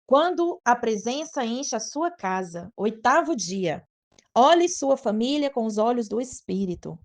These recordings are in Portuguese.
Quando a presença enche a sua casa, oitavo dia, olhe sua família com os olhos do Espírito.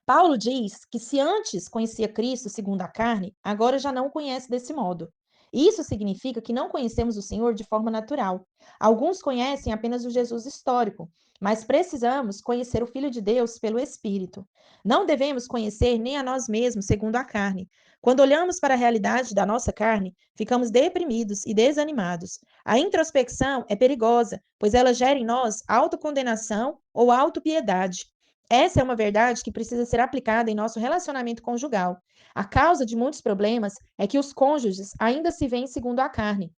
Paulo diz que se antes conhecia Cristo segundo a carne, agora já não o conhece desse modo. Isso significa que não conhecemos o Senhor de forma natural. Alguns conhecem apenas o Jesus histórico, mas precisamos conhecer o Filho de Deus pelo Espírito. Não devemos conhecer nem a nós mesmos segundo a carne. Quando olhamos para a realidade da nossa carne, ficamos deprimidos e desanimados. A introspecção é perigosa, pois ela gera em nós autocondenação ou autopiedade. Essa é uma verdade que precisa ser aplicada em nosso relacionamento conjugal. A causa de muitos problemas é que os cônjuges ainda se veem segundo a carne.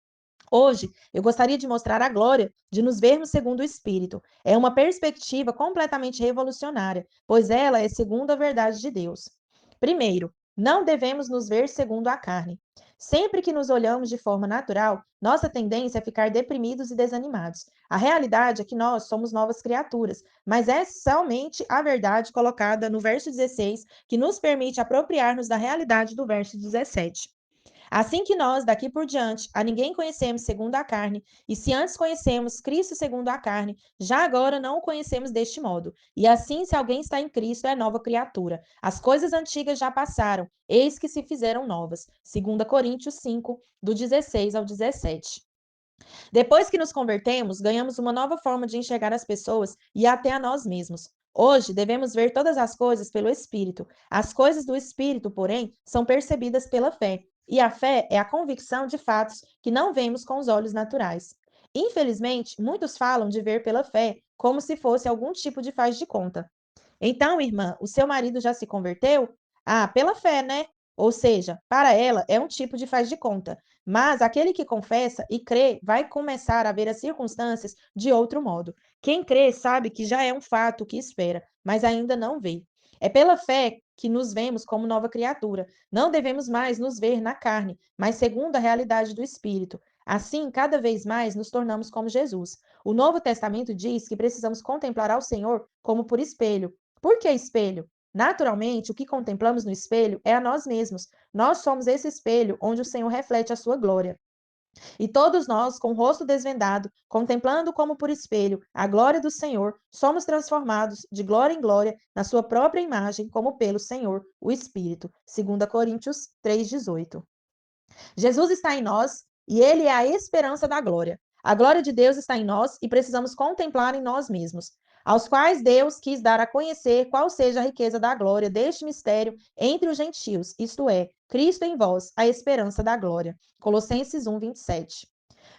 Hoje, eu gostaria de mostrar a glória de nos vermos segundo o Espírito. É uma perspectiva completamente revolucionária, pois ela é segundo a verdade de Deus. Primeiro, não devemos nos ver segundo a carne. Sempre que nos olhamos de forma natural, nossa tendência é ficar deprimidos e desanimados. A realidade é que nós somos novas criaturas, mas é somente a verdade colocada no verso 16 que nos permite apropriar-nos da realidade do verso 17. Assim que nós, daqui por diante, a ninguém conhecemos segundo a carne, e se antes conhecemos Cristo segundo a carne, já agora não o conhecemos deste modo. E assim, se alguém está em Cristo, é nova criatura. As coisas antigas já passaram, eis que se fizeram novas. 2 Coríntios 5, do 16 ao 17. Depois que nos convertemos, ganhamos uma nova forma de enxergar as pessoas e até a nós mesmos. Hoje, devemos ver todas as coisas pelo Espírito. As coisas do Espírito, porém, são percebidas pela fé. E a fé é a convicção de fatos que não vemos com os olhos naturais. Infelizmente, muitos falam de ver pela fé como se fosse algum tipo de faz de conta. Então, irmã, o seu marido já se converteu? Ah, pela fé, né? Ou seja, para ela é um tipo de faz de conta. Mas aquele que confessa e crê vai começar a ver as circunstâncias de outro modo. Quem crê sabe que já é um fato o que espera, mas ainda não vê. É pela fé que nos vemos como nova criatura. Não devemos mais nos ver na carne, mas segundo a realidade do Espírito. Assim, cada vez mais nos tornamos como Jesus. O Novo Testamento diz que precisamos contemplar ao Senhor como por espelho. Por que espelho? Naturalmente, o que contemplamos no espelho é a nós mesmos. Nós somos esse espelho onde o Senhor reflete a sua glória. E todos nós, com o rosto desvendado, contemplando como por espelho a glória do Senhor, somos transformados de glória em glória na sua própria imagem, como pelo Senhor, o Espírito. 2 Coríntios 3,18. Jesus está em nós e ele é a esperança da glória. A glória de Deus está em nós e precisamos contemplar em nós mesmos, aos quais Deus quis dar a conhecer qual seja a riqueza da glória deste mistério entre os gentios, isto é, Cristo em vós, a esperança da glória. Colossenses 1, 27.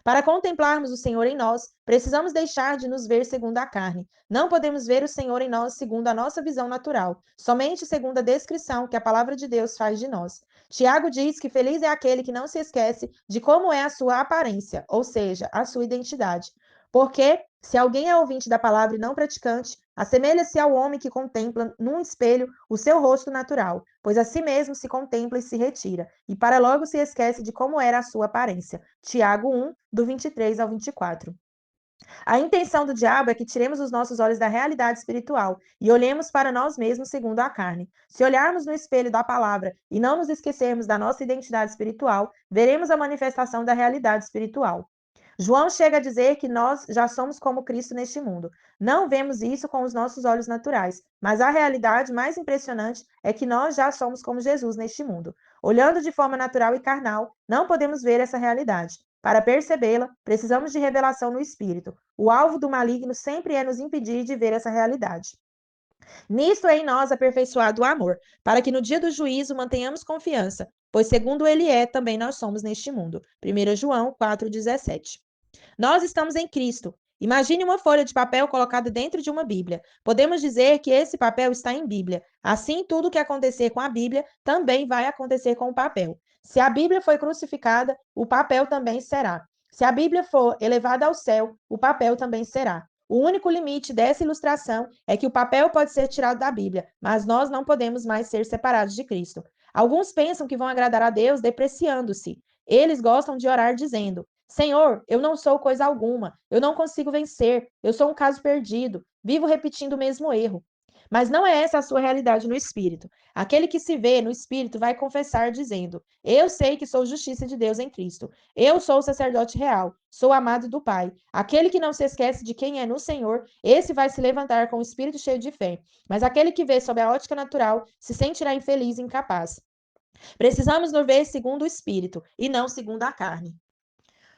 Para contemplarmos o Senhor em nós, precisamos deixar de nos ver segundo a carne. Não podemos ver o Senhor em nós segundo a nossa visão natural, somente segundo a descrição que a palavra de Deus faz de nós. Tiago diz que feliz é aquele que não se esquece de como é a sua aparência, ou seja, a sua identidade. Porque, se alguém é ouvinte da palavra e não praticante, assemelha-se ao homem que contempla num espelho o seu rosto natural, pois a si mesmo se contempla e se retira, e para logo se esquece de como era a sua aparência. Tiago 1, do 23 ao 24. A intenção do diabo é que tiremos os nossos olhos da realidade espiritual e olhemos para nós mesmos segundo a carne. Se olharmos no espelho da palavra e não nos esquecermos da nossa identidade espiritual, veremos a manifestação da realidade espiritual. João chega a dizer que nós já somos como Cristo neste mundo. Não vemos isso com os nossos olhos naturais, mas a realidade mais impressionante é que nós já somos como Jesus neste mundo. Olhando de forma natural e carnal, não podemos ver essa realidade. Para percebê-la, precisamos de revelação no Espírito. O alvo do maligno sempre é nos impedir de ver essa realidade. Nisto é em nós aperfeiçoado o amor, para que no dia do juízo mantenhamos confiança, pois segundo ele é, também nós somos neste mundo. 1 João 4,17. Nós estamos em Cristo. Imagine uma folha de papel colocada dentro de uma Bíblia. Podemos dizer que esse papel está em Bíblia. Assim, tudo o que acontecer com a Bíblia também vai acontecer com o papel. Se a Bíblia foi crucificada, o papel também será. Se a Bíblia for elevada ao céu, o papel também será. O único limite dessa ilustração é que o papel pode ser tirado da Bíblia, mas nós não podemos mais ser separados de Cristo. Alguns pensam que vão agradar a Deus depreciando-se. Eles gostam de orar dizendo: Senhor, eu não sou coisa alguma, eu não consigo vencer, eu sou um caso perdido, vivo repetindo o mesmo erro. Mas não é essa a sua realidade no espírito. Aquele que se vê no espírito vai confessar dizendo: Eu sei que sou justiça de Deus em Cristo. Eu sou o sacerdote real, sou amado do Pai. Aquele que não se esquece de quem é no Senhor, esse vai se levantar com o espírito cheio de fé. Mas aquele que vê sob a ótica natural se sentirá infeliz e incapaz. Precisamos nos ver segundo o espírito e não segundo a carne.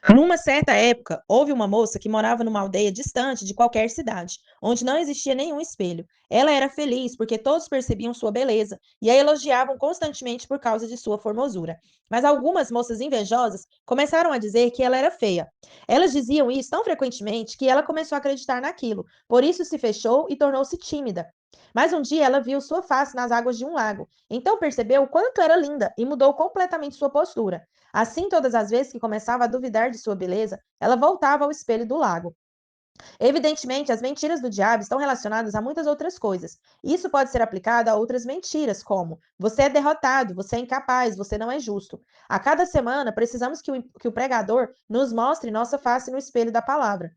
Numa certa época, houve uma moça que morava numa aldeia distante de qualquer cidade, onde não existia nenhum espelho. Ela era feliz porque todos percebiam sua beleza e a elogiavam constantemente por causa de sua formosura. Mas algumas moças invejosas começaram a dizer que ela era feia. Elas diziam isso tão frequentemente que ela começou a acreditar naquilo, por isso se fechou e tornou-se tímida. Mas um dia ela viu sua face nas águas de um lago. Então percebeu o quanto era linda e mudou completamente sua postura. Assim, todas as vezes que começava a duvidar de sua beleza, ela voltava ao espelho do lago. Evidentemente, as mentiras do diabo estão relacionadas a muitas outras coisas. Isso pode ser aplicado a outras mentiras, como você é derrotado, você é incapaz, você não é justo. A cada semana, precisamos que o pregador nos mostre nossa face no espelho da palavra.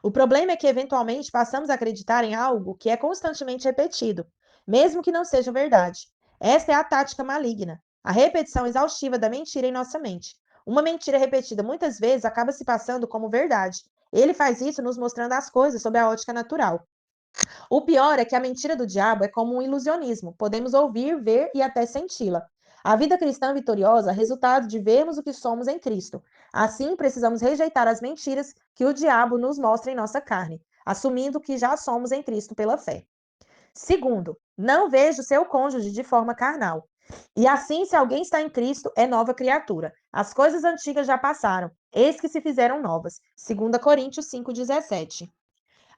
O problema é que, eventualmente, passamos a acreditar em algo que é constantemente repetido, mesmo que não seja verdade. Esta é a tática maligna, a repetição exaustiva da mentira em nossa mente. Uma mentira repetida muitas vezes acaba se passando como verdade. Ele faz isso nos mostrando as coisas sob a ótica natural. O pior é que a mentira do diabo é como um ilusionismo. Podemos ouvir, ver e até senti-la. A vida cristã vitoriosa é resultado de vermos o que somos em Cristo. Assim, precisamos rejeitar as mentiras que o diabo nos mostra em nossa carne, assumindo que já somos em Cristo pela fé. Segundo, não veja o seu cônjuge de forma carnal. E assim, se alguém está em Cristo, é nova criatura. As coisas antigas já passaram, eis que se fizeram novas. 2 Coríntios 5,17.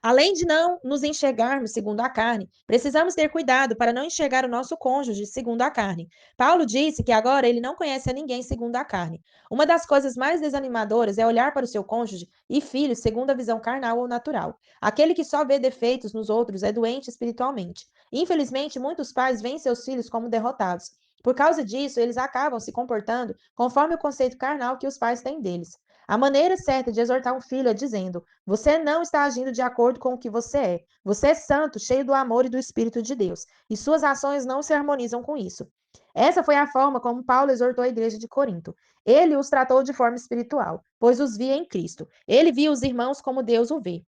Além de não nos enxergarmos segundo a carne, precisamos ter cuidado para não enxergar o nosso cônjuge segundo a carne. Paulo disse que agora ele não conhece a ninguém segundo a carne. Uma das coisas mais desanimadoras é olhar para o seu cônjuge e filhos segundo a visão carnal ou natural. Aquele que só vê defeitos nos outros é doente espiritualmente. Infelizmente, muitos pais veem seus filhos como derrotados. Por causa disso, eles acabam se comportando conforme o conceito carnal que os pais têm deles. A maneira certa de exortar um filho é dizendo: você não está agindo de acordo com o que você é. Você é santo, cheio do amor e do Espírito de Deus, e suas ações não se harmonizam com isso. Essa foi a forma como Paulo exortou a igreja de Corinto. Ele os tratou de forma espiritual, pois os via em Cristo. Ele via os irmãos como Deus o vê.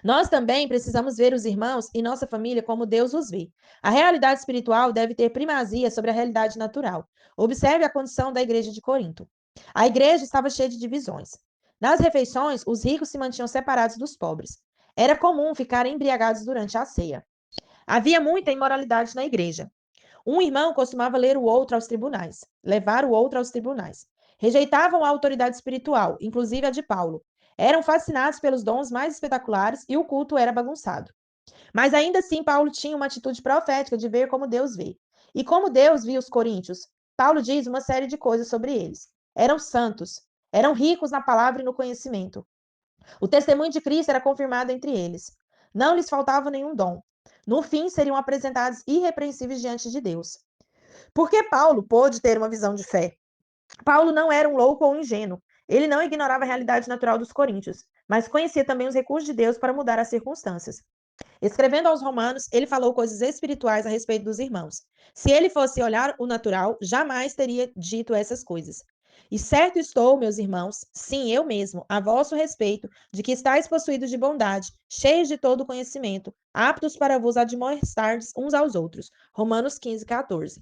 Nós também precisamos ver os irmãos e nossa família como Deus os vê. A realidade espiritual deve ter primazia sobre a realidade natural. Observe a condição da igreja de Corinto. A igreja estava cheia de divisões. Nas refeições, os ricos se mantinham separados dos pobres. Era comum ficar embriagados durante a ceia. Havia muita imoralidade na igreja. Um irmão costumava ler o outro aos tribunais, levar o outro aos tribunais. Rejeitavam a autoridade espiritual, inclusive a de Paulo. Eram fascinados pelos dons mais espetaculares e o culto era bagunçado. Mas ainda assim, Paulo tinha uma atitude profética de ver como Deus vê. E como Deus via os coríntios, Paulo diz uma série de coisas sobre eles. Eram santos, eram ricos na palavra e no conhecimento. O testemunho de Cristo era confirmado entre eles. Não lhes faltava nenhum dom. No fim, seriam apresentados irrepreensíveis diante de Deus. Por que Paulo pôde ter uma visão de fé? Paulo não era um louco ou um ingênuo. Ele não ignorava a realidade natural dos coríntios, mas conhecia também os recursos de Deus para mudar as circunstâncias. Escrevendo aos Romanos, ele falou coisas espirituais a respeito dos irmãos. Se ele fosse olhar o natural, jamais teria dito essas coisas. E certo estou, meus irmãos, sim, eu mesmo, a vosso respeito, de que estáis possuídos de bondade, cheios de todo conhecimento, aptos para vos admoestardes uns aos outros. Romanos 15, 14.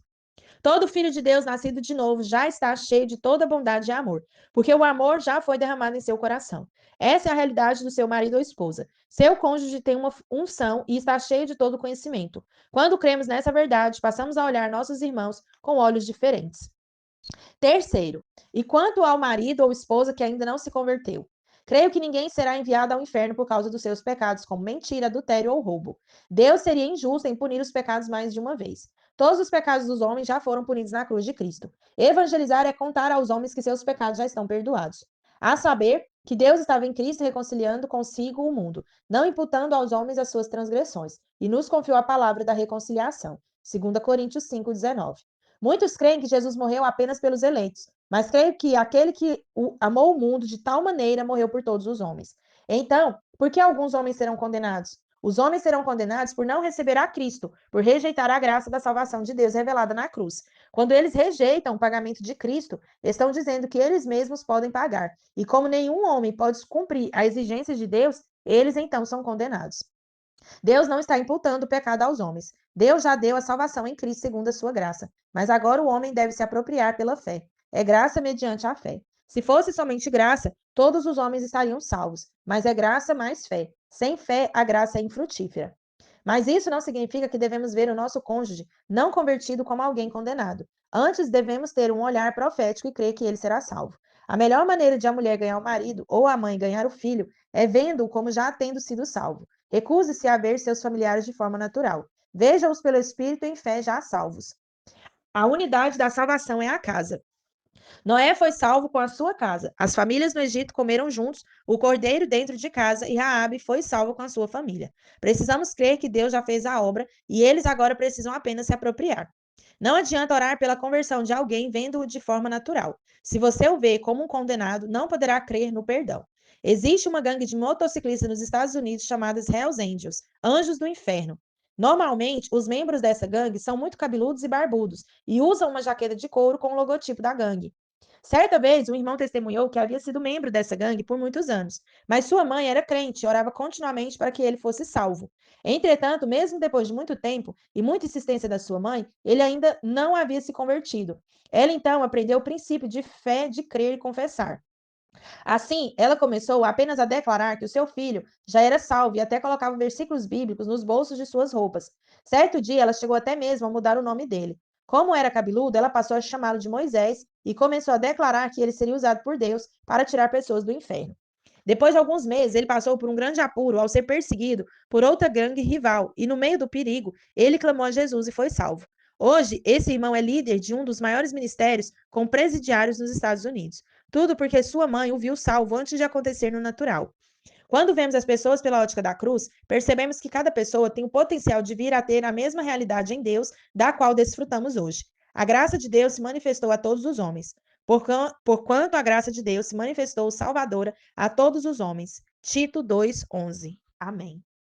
Todo filho de Deus nascido de novo já está cheio de toda bondade e amor, porque o amor já foi derramado em seu coração. Essa é a realidade do seu marido ou esposa. Seu cônjuge tem uma unção e está cheio de todo conhecimento. Quando cremos nessa verdade, passamos a olhar nossos irmãos com olhos diferentes. Terceiro, e quanto ao marido ou esposa que ainda não se converteu? Creio que ninguém será enviado ao inferno por causa dos seus pecados, como mentira, adultério ou roubo. Deus seria injusto em punir os pecados mais de uma vez. Todos os pecados dos homens já foram punidos na cruz de Cristo. Evangelizar é contar aos homens que seus pecados já estão perdoados. A saber, que Deus estava em Cristo reconciliando consigo o mundo, não imputando aos homens as suas transgressões, e nos confiou a palavra da reconciliação. 2 Coríntios 5:19. Muitos creem que Jesus morreu apenas pelos eleitos, mas creio que aquele que amou o mundo de tal maneira morreu por todos os homens. Então, por que alguns homens serão condenados? Os homens serão condenados por não receber a Cristo, por rejeitar a graça da salvação de Deus revelada na cruz. Quando eles rejeitam o pagamento de Cristo, estão dizendo que eles mesmos podem pagar. E como nenhum homem pode cumprir a exigência de Deus, eles então são condenados. Deus não está imputando o pecado aos homens. Deus já deu a salvação em Cristo segundo a sua graça. Mas agora o homem deve se apropriar pela fé. É graça mediante a fé. Se fosse somente graça, todos os homens estariam salvos. Mas é graça mais fé. Sem fé, a graça é infrutífera. Mas isso não significa que devemos ver o nosso cônjuge não convertido como alguém condenado. Antes, devemos ter um olhar profético e crer que ele será salvo. A melhor maneira de a mulher ganhar o marido ou a mãe ganhar o filho é vendo-o como já tendo sido salvo. Recuse-se a ver seus familiares de forma natural. Veja-os pelo Espírito em fé já salvos. A unidade da salvação é a casa. Noé foi salvo com a sua casa. As famílias no Egito comeram juntos o cordeiro dentro de casa e Raabe foi salvo com a sua família. Precisamos crer que Deus já fez a obra e eles agora precisam apenas se apropriar. Não adianta orar pela conversão de alguém vendo-o de forma natural. Se você o vê como um condenado, não poderá crer no perdão. Existe uma gangue de motociclistas nos Estados Unidos chamadas Hells Angels, Anjos do Inferno. Normalmente, os membros dessa gangue são muito cabeludos e barbudos e usam uma jaqueta de couro com o logotipo da gangue. Certa vez, um irmão testemunhou que havia sido membro dessa gangue por muitos anos, mas sua mãe era crente e orava continuamente para que ele fosse salvo. Entretanto, mesmo depois de muito tempo e muita insistência da sua mãe, ele ainda não havia se convertido. Ela então aprendeu o princípio de fé, de crer e confessar. Assim, ela começou apenas a declarar que o seu filho já era salvo e até colocava versículos bíblicos nos bolsos de suas roupas. Certo dia, ela chegou até mesmo a mudar o nome dele. Como era cabeludo, ela passou a chamá-lo de Moisés e começou a declarar que ele seria usado por Deus para tirar pessoas do inferno. Depois de alguns meses, ele passou por um grande apuro ao ser perseguido por outra gangue rival, e no meio do perigo, ele clamou a Jesus e foi salvo. Hoje, esse irmão é líder de um dos maiores ministérios com presidiários nos Estados Unidos. Tudo porque sua mãe o viu salvo antes de acontecer no natural. Quando vemos as pessoas pela ótica da cruz, percebemos que cada pessoa tem o potencial de vir a ter a mesma realidade em Deus, da qual desfrutamos hoje. A graça de Deus se manifestou a todos os homens, porquanto a graça de Deus se manifestou salvadora a todos os homens. Tito 2:11. Amém.